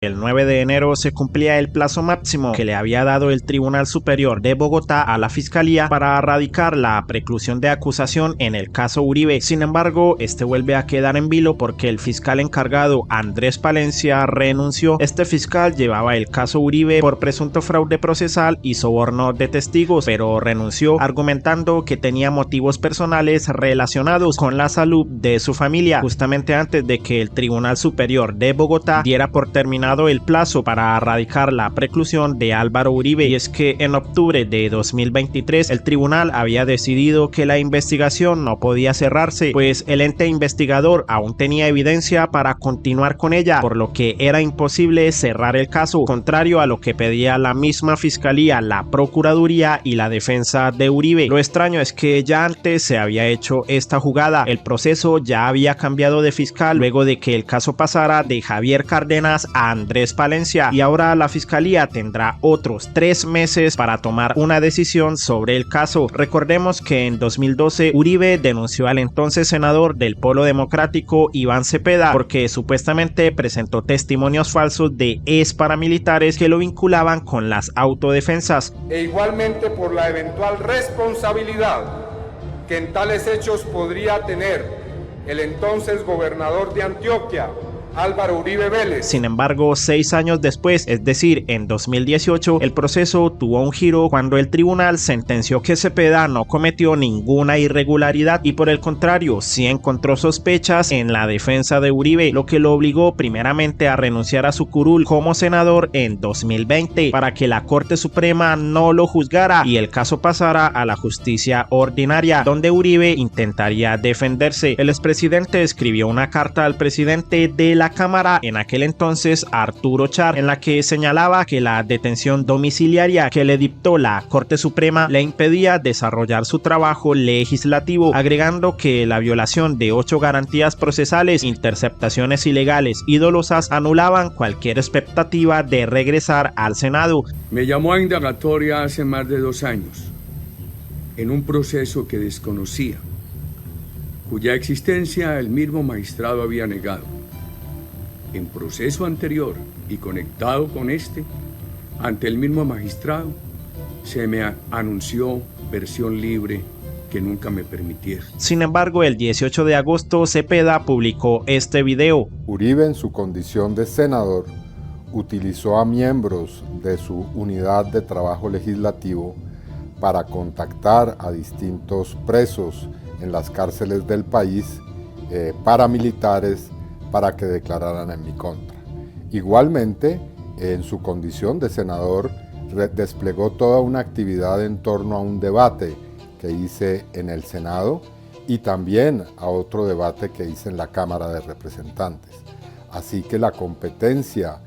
El 9 de enero se cumplía el plazo máximo que le había dado el Tribunal Superior de Bogotá a la Fiscalía para erradicar la preclusión de acusación en el caso Uribe. Sin embargo, este vuelve a quedar en vilo porque el fiscal encargado Andrés Palencia renunció. Este fiscal llevaba el caso Uribe por presunto fraude procesal y soborno de testigos, pero renunció argumentando que tenía motivos personales relacionados con la salud de su familia, justamente antes de que el Tribunal Superior de Bogotá diera por terminado el plazo para erradicar la preclusión de Álvaro Uribe. Y es que en octubre de 2023 el tribunal había decidido que la investigación no podía cerrarse, pues el ente investigador aún tenía evidencia para continuar con ella, por lo que era imposible cerrar el caso, contrario a lo que pedía la misma fiscalía, la procuraduría y la defensa de Uribe. Lo extraño es que ya antes se había hecho esta jugada. El proceso ya había cambiado de fiscal luego de que el caso pasara de Javier Cárdenas a Andrés Palencia, y ahora la fiscalía tendrá otros 3 meses para tomar una decisión sobre el caso. Recordemos que en 2012 Uribe denunció al entonces senador del Polo Democrático Iván Cepeda porque supuestamente presentó testimonios falsos de ex paramilitares que lo vinculaban con las autodefensas. E igualmente por la eventual responsabilidad que en tales hechos podría tener el entonces gobernador de Antioquia, Álvaro Uribe Vélez. Sin embargo, 6 años después, es decir, en 2018, el proceso tuvo un giro cuando el tribunal sentenció que Cepeda no cometió ninguna irregularidad y por el contrario, sí encontró sospechas en la defensa de Uribe, lo que lo obligó primeramente a renunciar a su curul como senador en 2020 para que la Corte Suprema no lo juzgara y el caso pasara a la justicia ordinaria, donde Uribe intentaría defenderse. El expresidente escribió una carta al presidente de la Cámara, en aquel entonces Arturo Char, en la que señalaba que la detención domiciliaria que le dictó la Corte Suprema le impedía desarrollar su trabajo legislativo, agregando que la violación de 8 garantías procesales, interceptaciones ilegales y dolosas anulaban cualquier expectativa de regresar al Senado. Me llamó a indagatoria hace más de 2 años, en un proceso que desconocía, cuya existencia el mismo magistrado había negado. En proceso anterior y conectado con este, ante el mismo magistrado, se me anunció versión libre que nunca me permitieron. Sin embargo, el 18 de agosto Cepeda publicó este video. Uribe, en su condición de senador, utilizó a miembros de su unidad de trabajo legislativo para contactar a distintos presos en las cárceles del país, paramilitares, para que declararan en mi contra. Igualmente, en su condición de senador, desplegó toda una actividad en torno a un debate que hice en el Senado y también a otro debate que hice en la Cámara de Representantes. Así que la competencia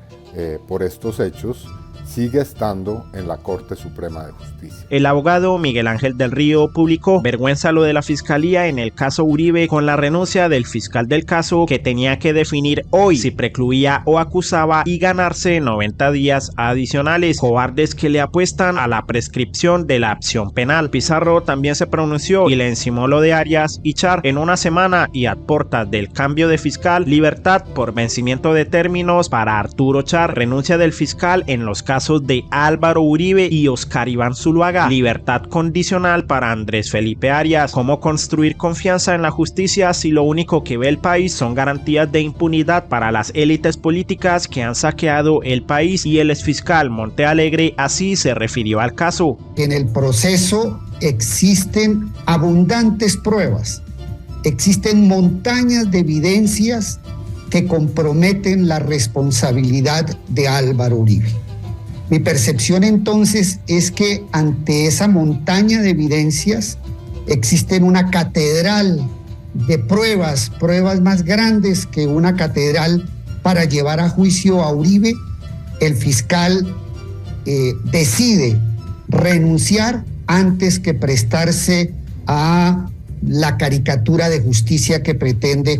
por estos hechos sigue estando en la Corte Suprema de Justicia. El abogado Miguel Ángel del Río publicó: vergüenza lo de la fiscalía en el caso Uribe con la renuncia del fiscal del caso que tenía que definir hoy si precluía o acusaba y ganarse 90 días adicionales. Cobardes que le apuestan a la prescripción de la acción penal. Pizarro también se pronunció y le encimó lo de Arias y Char en una semana y a puertas del cambio de fiscal. Libertad por vencimiento de términos para Arturo Char. Renuncia del fiscal en los casos de Álvaro Uribe y Oscar Iván Zuluaga. Libertad condicional para Andrés Felipe Arias. ¿Cómo construir confianza en la justicia si lo único que ve el país son garantías de impunidad para las élites políticas que han saqueado el país? Y el exfiscal Montealegre así se refirió al caso. En el proceso existen abundantes pruebas, existen montañas de evidencias que comprometen la responsabilidad de Álvaro Uribe. Mi percepción entonces es que ante esa montaña de evidencias existen una catedral de pruebas más grandes que una catedral para llevar a juicio a Uribe. El fiscal decide renunciar antes que prestarse a la caricatura de justicia que pretende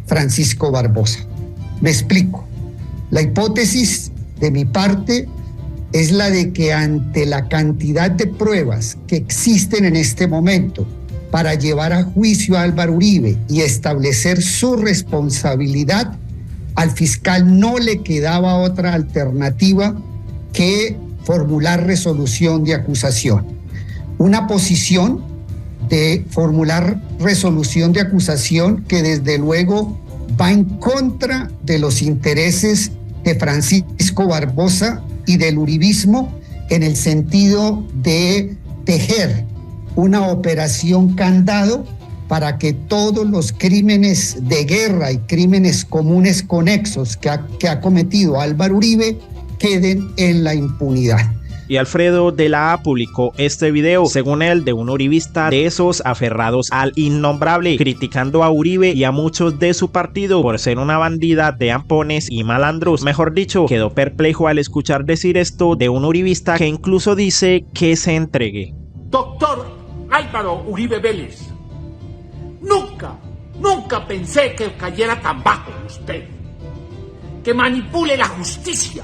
Francisco Barbosa. Me explico. La hipótesis de mi parte es la de que ante la cantidad de pruebas que existen en este momento para llevar a juicio a Álvaro Uribe y establecer su responsabilidad, al fiscal no le quedaba otra alternativa que formular resolución de acusación. Una posición de formular resolución de acusación que desde luego va en contra de los intereses de Francisco Barbosa y del uribismo, en el sentido de tejer una operación candado para que todos los crímenes de guerra y crímenes comunes conexos que ha cometido Álvaro Uribe queden en la impunidad. Y Alfredo de la A publicó este video, según él, de un uribista de esos aferrados al innombrable, criticando a Uribe y a muchos de su partido por ser una bandida de ampones y malandros. Mejor dicho, quedó perplejo al escuchar decir esto de un uribista que incluso dice que se entregue. Doctor Álvaro Uribe Vélez, nunca pensé que cayera tan bajo usted, que manipule la justicia,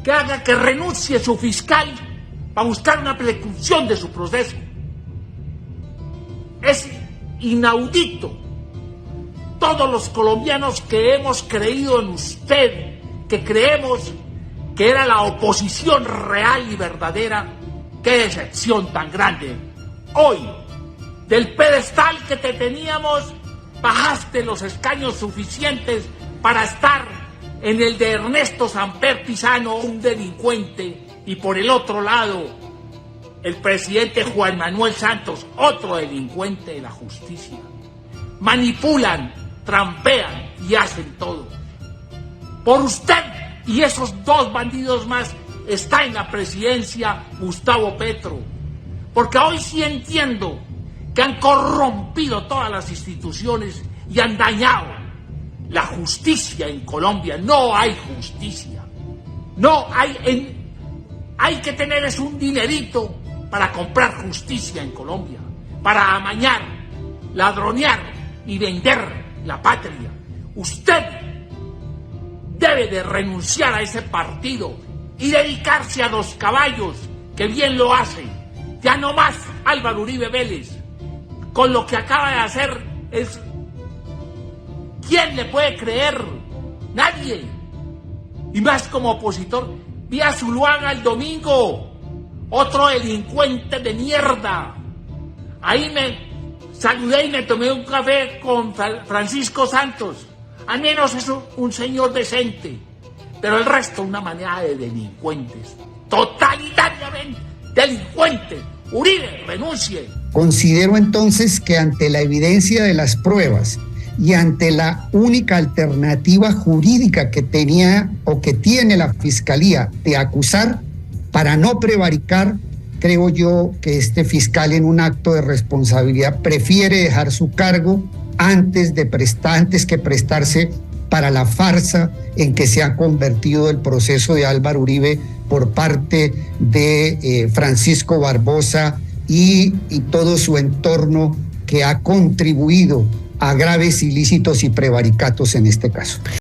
que haga que renuncie su fiscal para buscar una preclusión de su proceso. Es inaudito. Todos los colombianos que hemos creído en usted, que creemos que era la oposición real y verdadera, qué decepción tan grande. Hoy, del pedestal que te teníamos, bajaste los escaños suficientes para estar en el de Ernesto Samper Pizano, un delincuente, y por el otro lado, el presidente Juan Manuel Santos, otro delincuente de la justicia. Manipulan, trampean y hacen todo. Por usted y esos dos bandidos más está en la presidencia Gustavo Petro. Porque hoy sí entiendo que han corrompido todas las instituciones y han dañado la justicia en Colombia. No hay justicia. No hay. Hay que tener es un dinerito para comprar justicia en Colombia, para amañar, ladronear y vender la patria. Usted debe de renunciar a ese partido y dedicarse a los caballos, que bien lo hace. Ya no más Álvaro Uribe Vélez. Con lo que acaba de hacer es... ¿Quién le puede creer? Nadie. Y más como opositor. Vi a Zuluaga el domingo, otro delincuente de mierda. Ahí me saludé y me tomé un café con Francisco Santos. Al menos es un señor decente. Pero el resto una manera de delincuentes. Totalitariamente delincuentes. Uribe, renuncie. Considero entonces que ante la evidencia de las pruebas y ante la única alternativa jurídica que tenía o que tiene la Fiscalía de acusar, para no prevaricar, creo yo que este fiscal, en un acto de responsabilidad, prefiere dejar su cargo antes que prestarse para la farsa en que se ha convertido el proceso de Álvaro Uribe por parte de Francisco Barbosa y todo su entorno, que ha contribuido a graves ilícitos y prevaricatos en este caso.